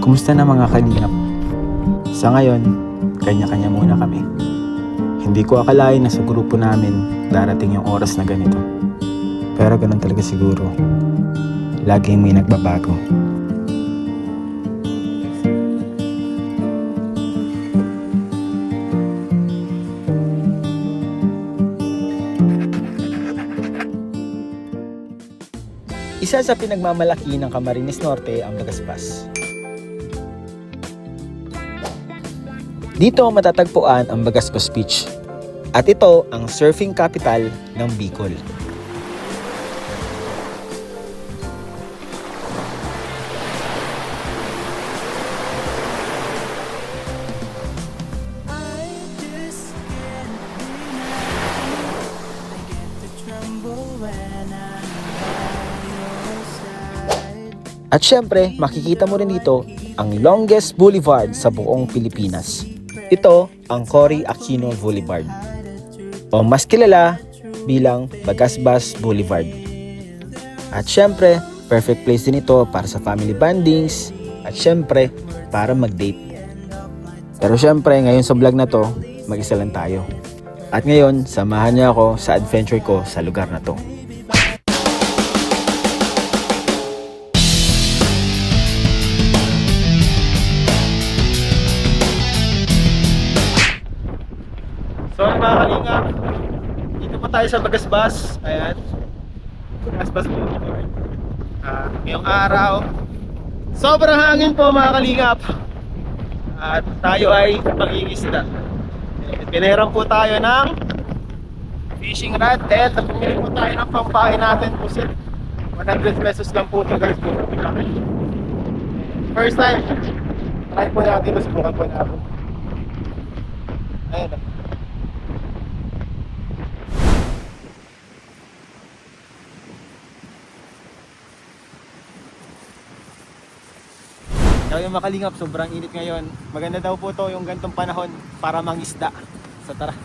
Kumusta na mga kalingap? Sa ngayon, kanya-kanya muna kami. Hindi ko akalain na sa grupo namin darating yung oras na ganito. Pero ganun talaga siguro. Laging may nagbabago. Isa sa pinagmamalaki ng Camarines Norte ang Bagasbas. Dito matatagpuan ang Bagasbas Beach at ito ang surfing capital ng Bicol. At syempre, makikita mo rin dito ang longest boulevard sa buong Pilipinas. Ito ang Cory Aquino Boulevard o mas kilala bilang Bagasbas Boulevard. At syempre, perfect place din ito para sa family bondings at syempre, para mag-date. Pero syempre, ngayon sa vlog na to, mag-isa lang tayo. At ngayon, samahan niyo ako sa adventure ko sa lugar na to. So mga kalingap, dito po tayo sa Bagasbas. Ayan, Bagasbas Boulevard. Ngayong araw, sobrang hangin po mga kalingap. At tayo ay mangingisda. Pinahiram po tayo ng fishing rod. At pumili po tayo ng pampain natin po sir. 100 pesos lang po ito guys. First time, try po natin, subukan po natin. Ayan. Yung makalingap, sobrang init ngayon. Maganda daw po to yung gantong panahon para mangisda. So tara.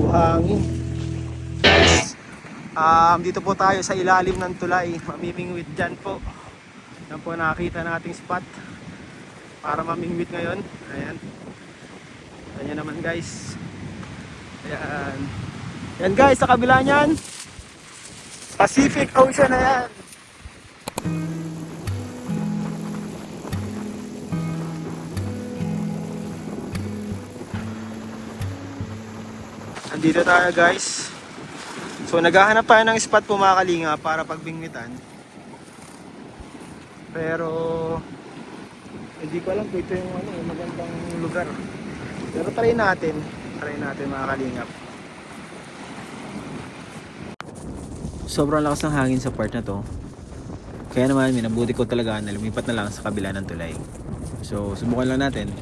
Buhangin. Guys, dito po tayo sa ilalim ng tulay. Mamimingwit dyan po. Yan po nakita nating spot para mamingwit ngayon. Ayan. Ayan naman guys. Ayan. Ayan guys, sa kabila niyan, Pacific Ocean na yan. Andito tayo guys. So naghahanap tayo ng spot po mga kalinga para pagbingwitan. Pero hindi ko alam kung ito yung magandang lugar. Pero try natin mga kalingap. Sobrang lakas ng hangin sa part na to. Kaya naman minabuti ko talaga na lumipat na lang sa kabila ng tulay. So subukan lang natin.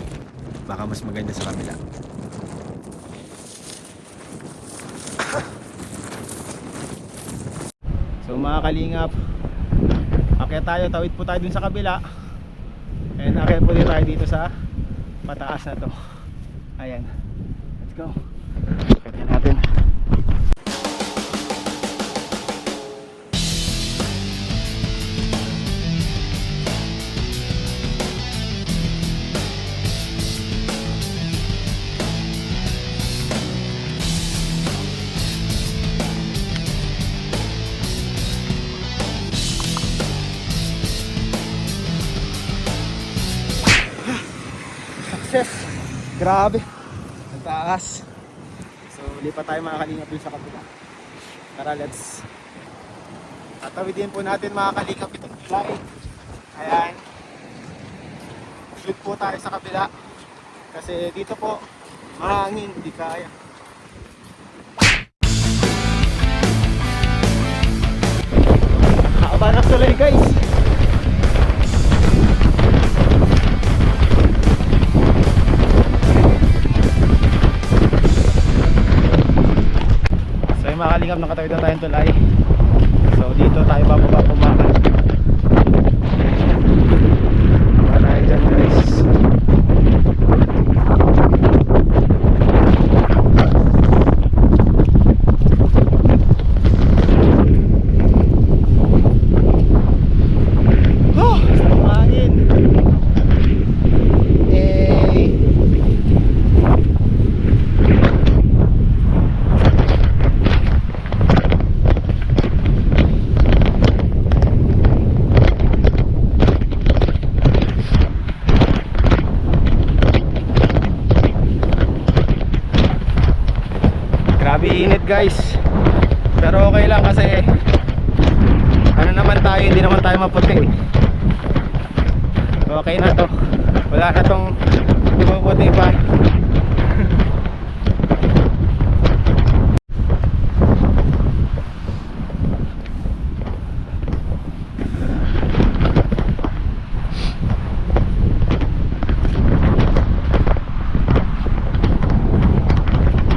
Baka mas maganda sa kabila. So mga kalingap, akyat tayo, tawid po tayo dun sa kabila. And akyat po din tayo dito sa pataas na to. Ayan, let's go. Kaya natin. Success! Grabe! Taas. So lipat tayo mga kalingap dun sa kabila. Tara, let's tatawidin po natin mga kalingap itong tulay. Ayan, shoot po tayo sa kabila kasi dito po mahangin, hindi kaya. Haba na tulay guys. Mga kalingap, nakatawid na tayong tulay. So dito tayo bababa pumakan. Baba tayo dyan guys. Grabe init guys. Pero okay lang kasi ano naman tayo, hindi naman tayo maputi eh. Okay na to. Wala na tong maputi pa.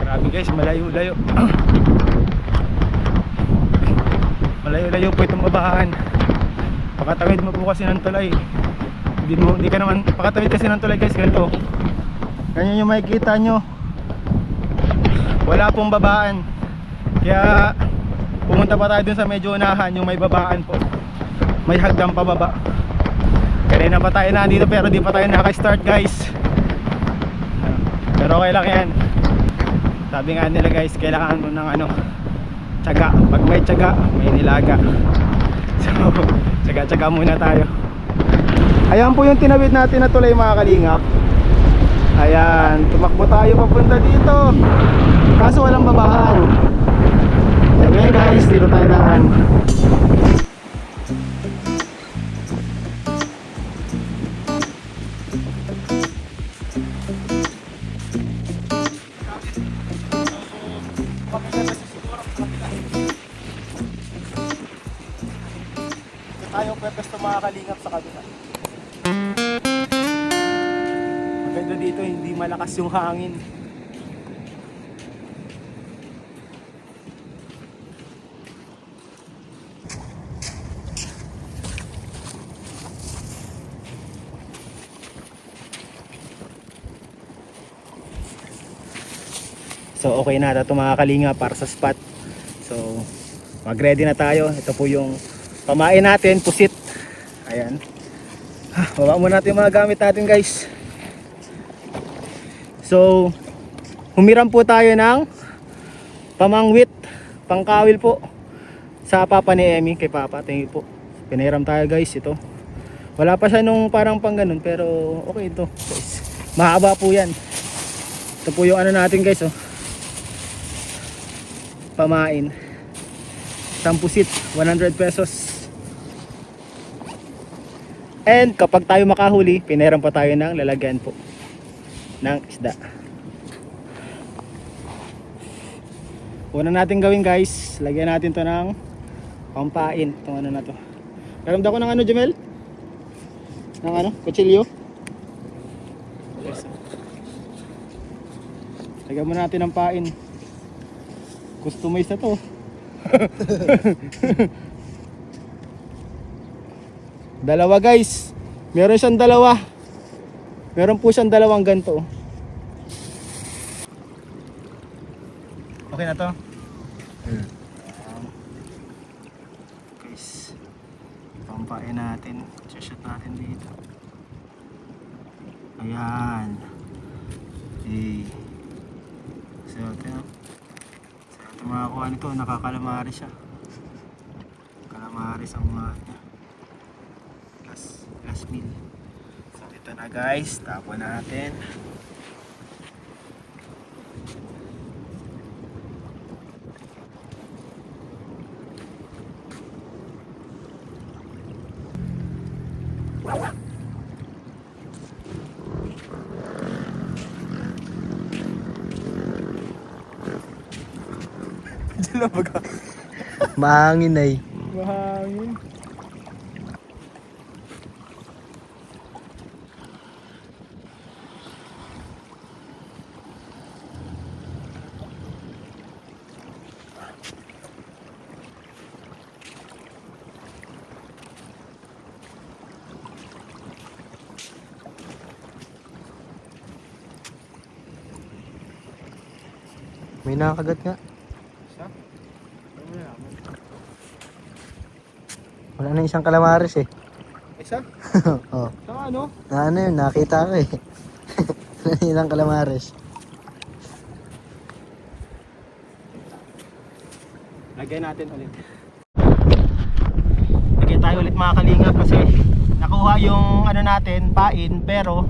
Grabe guys, malayo-layo. Malayo-layo po itong babahan. Pakatawid mo po kasi ng tulay. Hindi ka naman pakatawid kasi ng tulay guys, ganito. Ganyan yung makikita nyo. Wala pong babaan. Kaya pumunta pa tayo dun sa medyo unahan, yung may babaan po. May hagdan pababa. Kanina pa tayo nandito pero di pa tayo naka-start guys. Pero okay lang yan. Sabi nga nila guys, kailangan mo ng tiyaga. Pag may tiyaga, may nilaga. So, tiyaga-tiyaga muna tayo. Ayan po yung tinawid natin na tulay mga kalingap. Ayan, tumakbo tayo papunta dito. Kaso walang babahan. Okay guys, dito tayo daan. Tayo pwede mga kalingap sa kabila. Maganda dito, hindi malakas yung hangin. So okay na ito mga kalingap para sa spot. So mag-ready na tayo. Ito po yung pamain natin, pusit. Ayan. Baba muna natin yung mga gamit natin guys. So humiram po tayo ng pamangwit, pangkawil po sa papa ni Emmy, kay papa. Thank you po. Pinahiram tayo guys ito. Wala pa siya nung parang pang ganun, pero okay ito guys. Mahaba po yan. Ito po yung natin guys oh. Pamain. Sampusit, 100 pesos. And kapag tayo makahuli, pinahiram pa tayo ng lalagyan po ng isda. Una natin gawin guys, lagyan natin to ng pampain. Itong na to. Karamda ko ng Jamel? Ng kutsilyo? Yes. Lagyan muna natin ng pain. Customize na to. Dalawa guys. Meron siyang dalawa. Meron po siyang dalawang ganito. Okay na to? Guys, pampain natin. Shoot natin dito. Ayan. Okay. So ito makakuha nito, nakakalamari siya. Kalamaris ang mga last meal. So ito na guys, tapon natin. Mahangin ay. Mahangin. May nakakagat nga. Isa? Wala na isang kalamaris eh. Isa? Oh. Saka Yun, nakita ko eh. Wala na isang kalamaris. Lagyan natin ulit. Lagyan tayo ulit mga kalingap kasi nakuha yung natin, pain, pero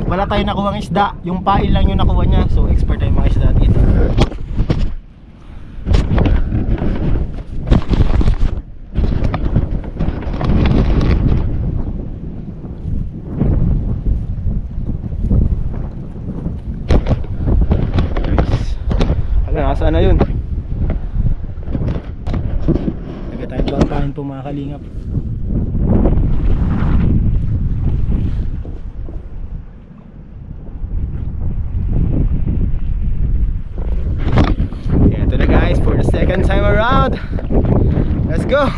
wala tayong nakuhang isda. Yung pain lang yung nakuha niya. So expert tayo mga isda dito. Sana yun. Taga tayo bangkahin po mga kalingap. Ito na guys, for the second time around. Let's go!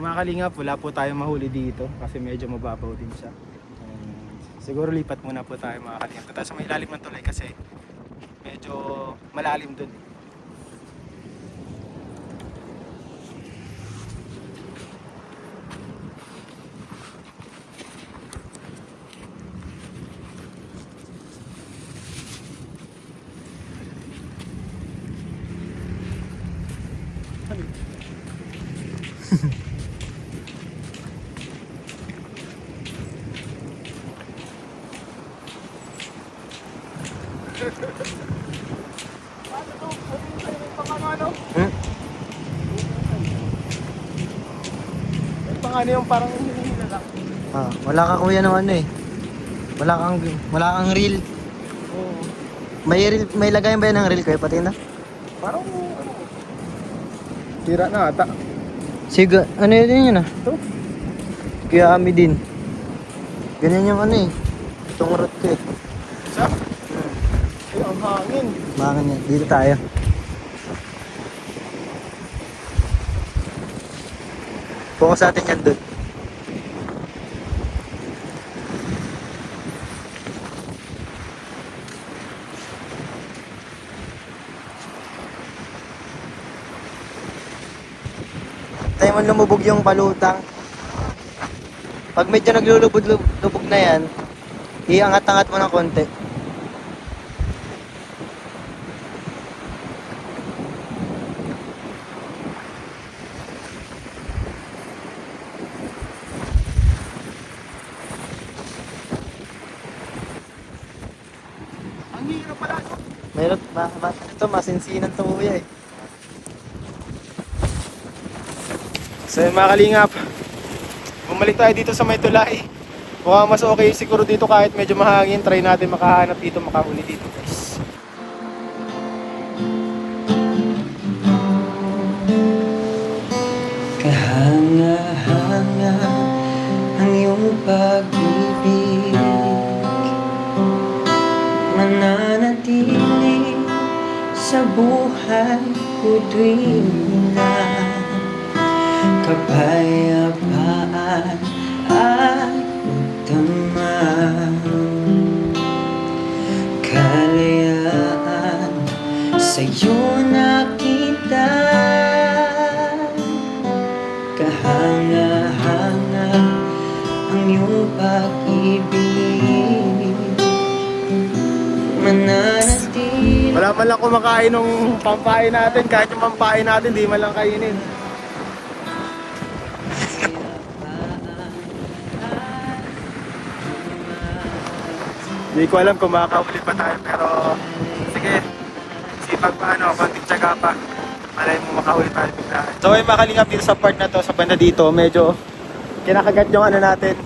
Mga kalingap, wala po tayong mahuli dito kasi medyo mababaw din siya. Siguro lipat muna po tayo mga kalingap. Tapos sa may ilalim ng tulay kasi medyo malalim dun. Ano yung parang hinihila lang. Wala ka kuya ng ano eh. Wala kang reel. Oo. May lagayan ba yan ng reel kayo pati na? Parang ano. Tira na ata. Sige, ano yun yun ah? Ito. Kuya Ami din. Ganyan yung ano eh. Itong rod ko eh. Isa? Ay, ang hangin. Bakit yan? Dito tayo. Focus natin yan dun. Tayo mo lumubog yung palutang. Pag medyo naglulubog na yan, iangat-angat mo ng konti. Ang hirap pala. Mayroon, ito masinsinan to kuya eh. So yun mga kalingap, bumalik tayo dito sa may tulay. Mukhang mas okay siguro dito kahit medyo mahangin. Try natin makahanap dito, makahuli dito guys. Kahanga-hanga ang iyong pag-ibig, mananatili sa buhay ko tuwing na kapayapaan at damang kalayaan sa'yo nakita. Kahanga-hanga ang iyong pag-ibig, mananatili. Wala man lang kumakain ng pampain natin. Kahit yung pampain natin, di man lang kainin. Hindi ko alam kung makakahuli pa tayo, pero sige, sipag pa ano, konting tiyaga pa. Malay mo makahuli tayo bigla. So ay makalingap dito sa part na to, sa banda dito, medyo kinakagat yung ano natin,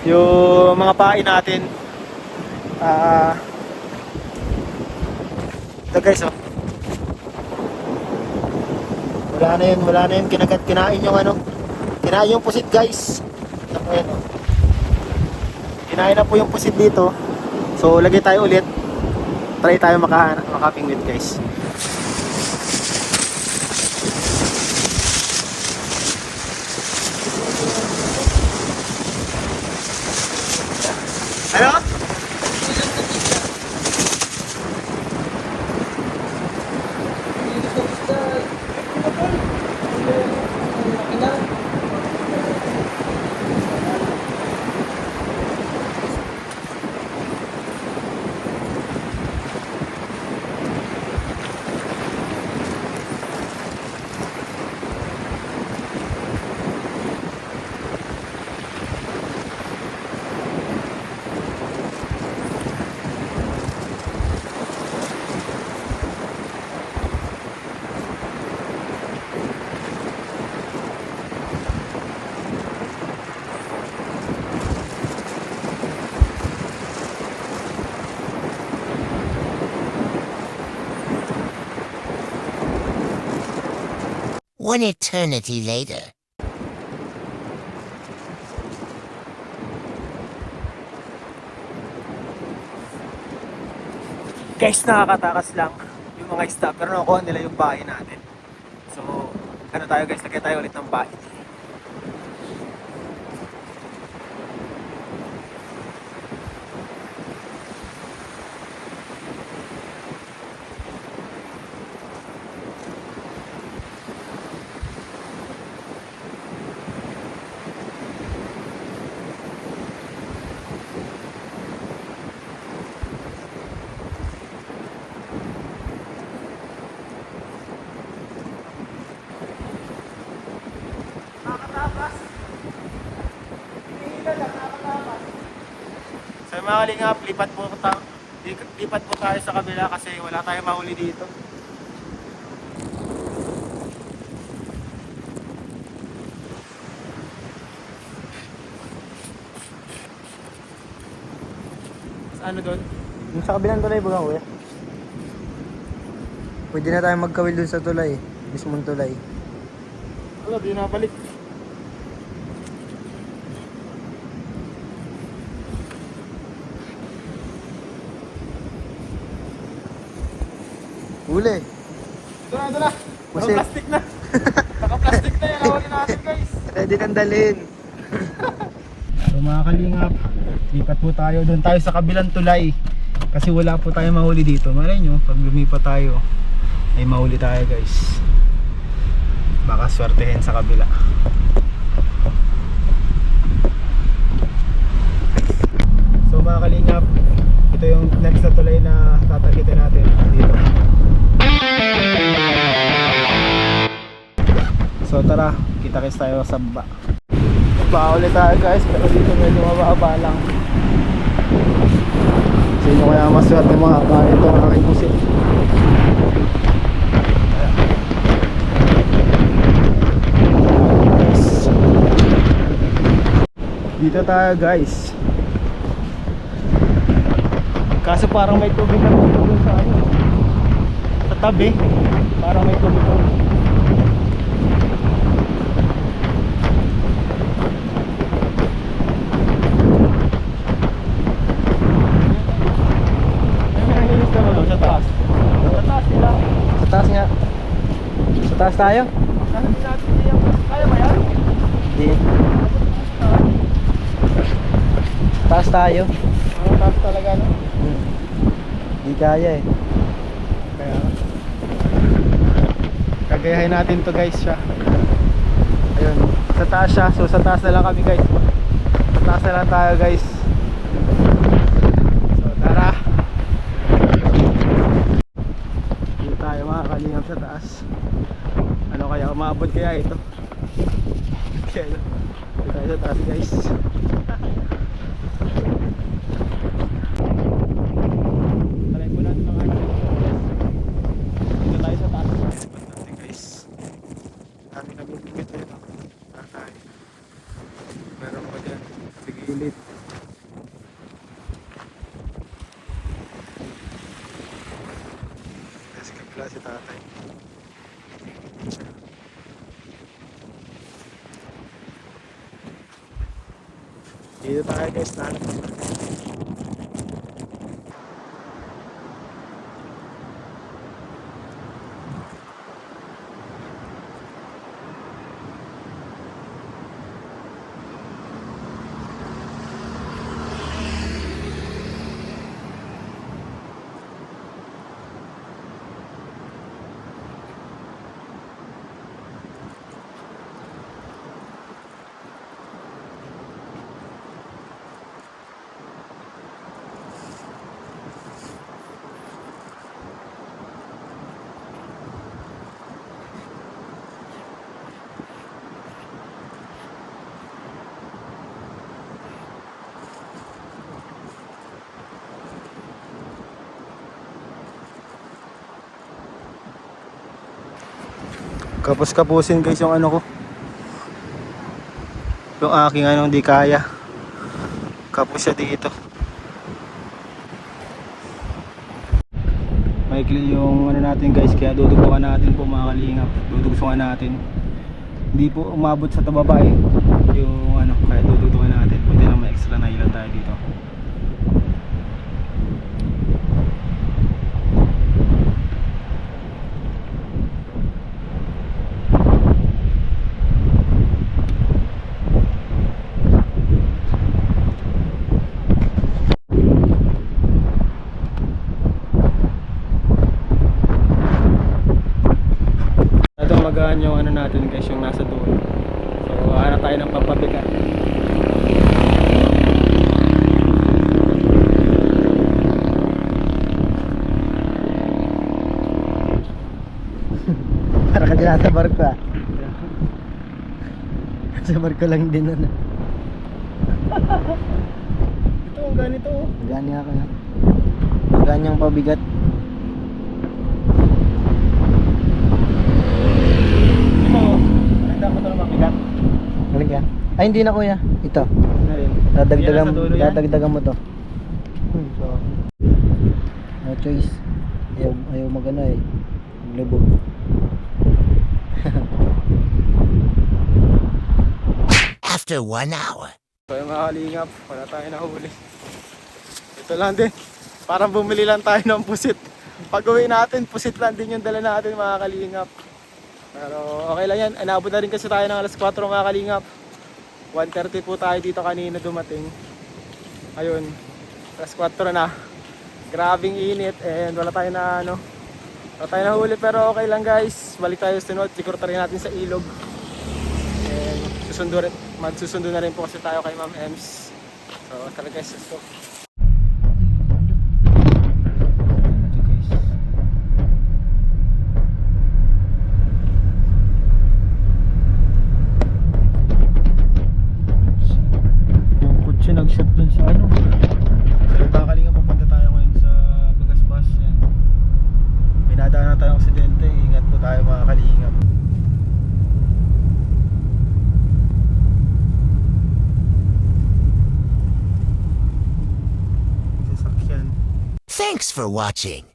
yung mga pain natin. Ito guys, oh. Wala na yun, kinain yung ano, kinain yung pusit guys. Ito yan, oh. Kinain na po yung pusit dito. So lagay tayo ulit. Try tayo makapingwit guys. Ano? One eternity later. Guys, nakakatakas lang yung mga isda pero nakuha nila yung bahay natin. So, ano tayo guys, lagay tayo ulit ng bahay. So mga kalingap, lipat po tayo sa kabila kasi wala tayong mahuli dito. Sa ano doon? Yung sa kabilang tulay ba kuya? Pwede na tayo magkawil dun sa tulay. Mismong tulay. Wala, di na balik. Huli! Ito na. Busit. Naka-plastic na. Naka-plastic na yan. Nahuli natin guys. Ready nang dalhin. So mga kalingap, lipat po tayo. Doon tayo sa kabilang tulay. Kasi wala po tayo mahuli dito. Malay nyo, pag lumipat tayo, ay mahuli tayo guys. Baka swertehin sa kabila. So mga kalingap, ito yung next na tulay na tatagitin natin dito. So tara, kita-kits tayo sa baba. Paulit tayo guys, pero dito medyo mababa lang. Sino kaya maswerte mga kain itong aking pusit? Dito tayo guys. Kaso parang may tubig na dito sa ano, sa tabi. Parang may tubig na. Sa taas. Sa taas sila. Sa taas nga. Sa taas tayo? Kaya ba yan? Hindi. Taas tayo. Taas talaga no? Hindi kaya eh. Kaya kagayahin natin to guys siya. Ayun, sa taas siya. So sa taas na lang kami guys. Sa taas na lang tayo guys. So tara. Dito tayo mga kalingap sa taas. Ano kaya, umabot kaya ito? Kaya dito tayo sa taas guys. Try po natin mga dito tayo sa taas. Natin guys. Dami kami bigit dito. Tatay. Meron pa dyan. Sigilid. Kasi kapila si tatay. Dito tayo guys. Nahanap natin. Kapos-kapusin guys yung ano ko. Yung aking ano hindi kaya. Kapos siya dito. maikli yung ano natin guys, kaya dudugtungan natin po mga kalingap, dudugtungan natin. Hindi po umabot sa tababa yung ano, kaya dudugtungan natin. Buti na may extra na ilan tayo dito. Ito magaan yung ano natin guys, yung nasa dulo. So hanap tayo ng pampabigat. Para ka dyan sa barko ah. Sa barko lang din ano. Ito, ang ganito oh. Gani ako na. Ganyang pabigat. Ito oh, ang dapat ito mabigat. Galing ka? Ay hindi na kuya. Ito. Na rin. Yan, nasa dulo yan. Dadagdagan mo to. So, no choice. Ayaw magano eh. Maglubog. After 1 hour. So yung mga kalingap, wala tayo nahuli. Ito lang din. Parang bumili lang tayo ng pusit. Pag uwi natin, pusit lang din yung dala natin mga kalingap. Pero okay lang yan. Inabot na rin kasi tayo ng alas 4 mga kalingap. 1:30 po tayo dito kanina dumating. Ayun, alas 4 na. Grabing init and wala tayo na ano. Wala tayo nahuli pero okay lang guys. Balik tayo sa sunod. Siguro rin natin sa ilog. And magsusundo na rin po kasi tayo kay Ma'am Ems. So tara guys, let's go. Yung kutsi nag-shoot dun sa ano. So kakalingan papunta tayo ngayon sa Bagasbas. Yan. May nadaan na tayong aksidente. Ingat po tayo mga kalingap. Sasakyan. Thanks for watching.